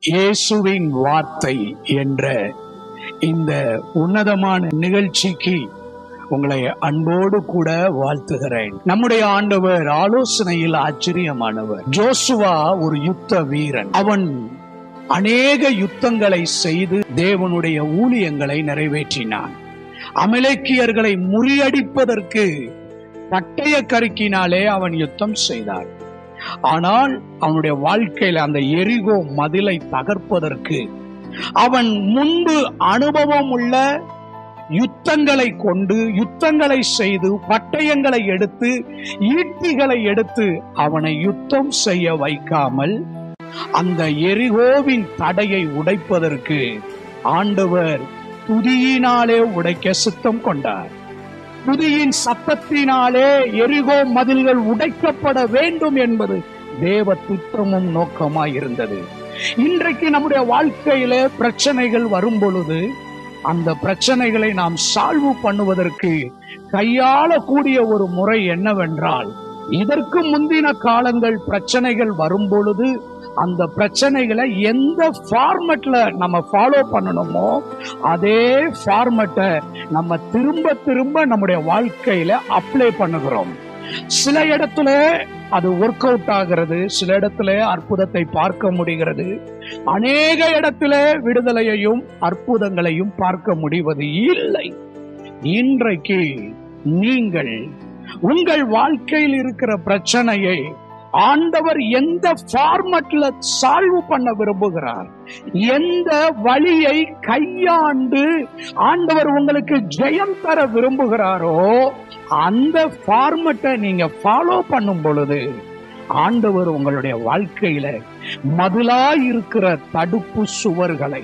இயேசுவின் வார்த்தை என்ற இந்த உன்னதமான நிகழ்ச்சிக்கு உங்களை அன்போடு கூட வாழ்த்துகிறேன். நம்முடைய ஆண்டவர் ஆலோசனையில் ஆச்சரியமானவர். ஜோசுவா ஒரு யுத்த வீரன். அவன் அநேக யுத்தங்களை செய்து தேவனுடைய ஊழியங்களை நிறைவேற்றினான். அமலேக்கியர்களை முறியடிப்பதற்கு பட்டய கருக்கினாலே அவன் யுத்தம் செய்தான். ஆனால் அவனுடைய வாழ்க்கையில் அந்த எரிகோ மதிலை தகர்ப்பதற்கு அவன் முன்பு அனுபவம் உள்ள யுத்தங்களை கொண்டு யுத்தங்களை செய்து பட்டயங்களை எடுத்து ஈட்டிகளை எடுத்து அவனை யுத்தம் செய்ய வைக்காமல் அந்த எரிகோவின் தடையை உடைப்பதற்கு ஆண்டவர் துதியினாலே உடைக்க சித்தம் கொண்டார். துதியின் சத்தத்தினாலே எரிகோ மதில்கள் உடைக்கப்பட வேண்டும் என்பது தேவ திட்டமும் நோக்கமாயிருந்தது. இன்றைக்கு நம்முடைய வாழ்க்கையில பிரச்சனைகள் வரும் பொழுது அந்த பிரச்சனைகளை நாம் சால்வ் பண்ணுவதற்கு கையாளக்கூடிய ஒரு முறை என்னவென்றால், இதற்கு முந்தின காலங்கள் பிரச்சனைகள் வரும் பொழுது அந்த பிரச்சனைகளை எந்த ஃபார்மட்ல நம்ம ஃபாலோ பண்ணணுமோ அதே ஃபார்மட்டை நம்ம திரும்ப திரும்ப நம்முடைய வாழ்க்கையில அப்ளை பண்ணுகிறோம். சில இடத்துல அது ஒர்க் அவுட் ஆகிறது, சில இடத்துல அற்புதத்தை பார்க்க முடிகிறது, அநேக இடத்துல விடுதலையையும் அற்புதங்களையும் பார்க்க முடிவது இல்லை. இன்றைக்கு நீங்கள் உங்கள் வாழ்க்கையில் இருக்கிற பிரச்சனையை ஆண்டவர் எந்த ஃபார்மட்ல சால்வ் பண்ண விரும்புகிறார், எந்த வழியை கையாண்டு ஆண்டவர் உங்களுக்கு ஜெயம் தர விரும்புகிறாரோ அந்த ஃபார்மட்டை நீங்க ஃபாலோ பண்ணும் பொழுது ஆண்டவர் உங்களுடைய வாழ்க்கையில மதுளாய் இருக்கிற தடுப்பு சுவர்களை,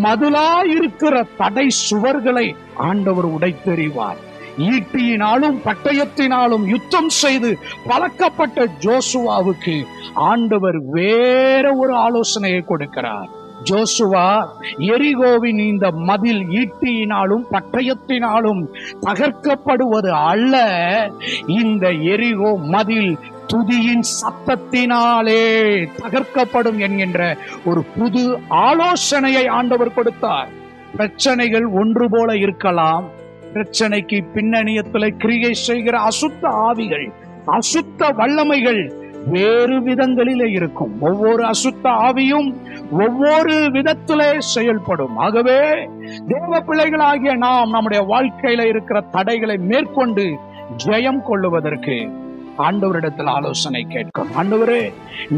மதுளாய் இருக்கிற தடை சுவர்களை ஆண்டவர் உடைத்தெறிவார். ஈட்டியினாலும் பட்டயத்தினாலும் யுத்தம் செய்து பழக்கப்பட்ட ஜோசுவாவுக்கு ஆண்டவர் வேற ஒரு ஆலோசனையை கொடுக்கிறார். ஜோசுவா, எரிகோவின் இந்த மதில் ஈட்டியினாலும் பட்டயத்தினாலும் தகர்க்கப்படுவது அல்ல, இந்த எரிகோ மதில் துதியின் சத்தத்தினாலே தகர்க்கப்படும் என்கின்ற ஒரு புது ஆலோசனையை ஆண்டவர் கொடுத்தார். பிரச்சனைகள் ஒன்று போல இருக்கலாம், பிரச்சனைக்கு பின்னணியத்தில் கிரியை செய்கிற அசுத்த ஆவிகள், அசுத்த வல்லமைகள் வேறு விதங்களிலே இருக்கும். ஒவ்வொரு அசுத்த ஆவியும் ஒவ்வொரு விதத்திலே செயல்படும். ஆகவே தேவ பிள்ளைகளாகிய நாம் நம்முடைய வாழ்க்கையில இருக்கிற தடைகளை மேற்கொண்டு ஜெயம் கொள்ளுவதற்கு ஆண்டவரிடத்தில் ஆலோசனை கேட்கும். ஆண்டவரே,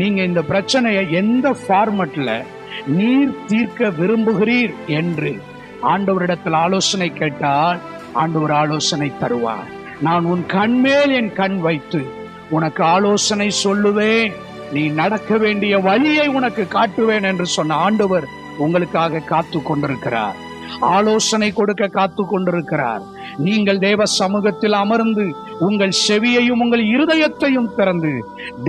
நீங்க இந்த பிரச்சனையை எந்த ஃபார்மட்ல நீர் தீர்க்க விரும்புகிறீர் என்று ஆண்டவரிடத்தில் ஆலோசனை கேட்டால் ஆண்டவர் ஆலோசனை தருவார். நான் உன் கண்மேல் என் கண் வைத்து உனக்கு ஆலோசனை சொல்லுவேன், நீ நடக்க வேண்டிய வழியை உனக்கு காட்டுவேன் என்று சொன்ன ஆண்டவர் உங்களுக்காக காத்து கொண்டிருக்கிறார், ஆலோசனை கொடுக்க காத்து கொண்டிருக்கிறார். நீங்கள் தேவ சமூகத்தில் அமர்ந்து உங்கள் செவியையும் உங்கள் இருதயத்தையும் திறந்து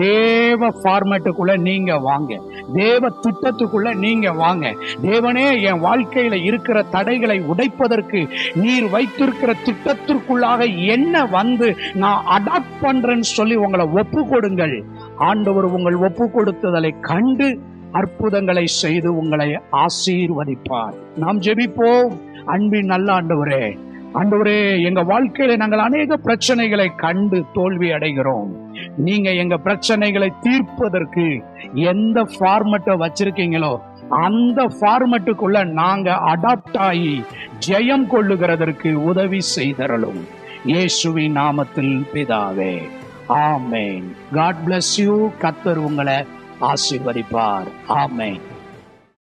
தேவ ஃபார்மேட்டுக்குள்ள நீங்க வாங்க, தேவ திட்டத்துக்குள்ள நீங்க வாங்க. தேவனே, என் வாழ்க்கையில இருக்கிற தடைகளை உடைப்பதற்கு நீர் வைத்திருக்கிற திட்டத்திற்குள்ளாக என்ன வந்து நான் அடாப்ட் பண்றேன்னு சொல்லி உங்களை ஒப்பு கொடுங்கள். ஆண்டவர் உங்கள் ஒப்பு கொடுத்ததை கண்டு அற்புதங்களை செய்து உங்களை ஆசீர்வதிப்பார். நாம் ஜெபிப்போம். அன்பின் நல்ல ஆண்டவரே, ஆண்டவரே, எங்க வாழ்க்கையில நாங்கள் அநேக பிரச்சனைகளை கண்டு தோல்வி அடைகிறோம். நீங்க எங்க பிரச்சனைகளை தீர்ப்பதற்கு எந்த ஃபார்மட்டை வச்சிருக்கீங்களோ அந்த ஃபார்மட்டுக்குள்ள நாங்க அடாப்ட் ஆகி ஜெயம் கொள்ளுகிறதற்கு உதவி செய்தரலும். இயேசுவின் நாமத்தில் பிதாவே, ஆமென். God bless you. கர்த்தர் உங்களை ஆசீர்வதிப்பார். ஆமென்.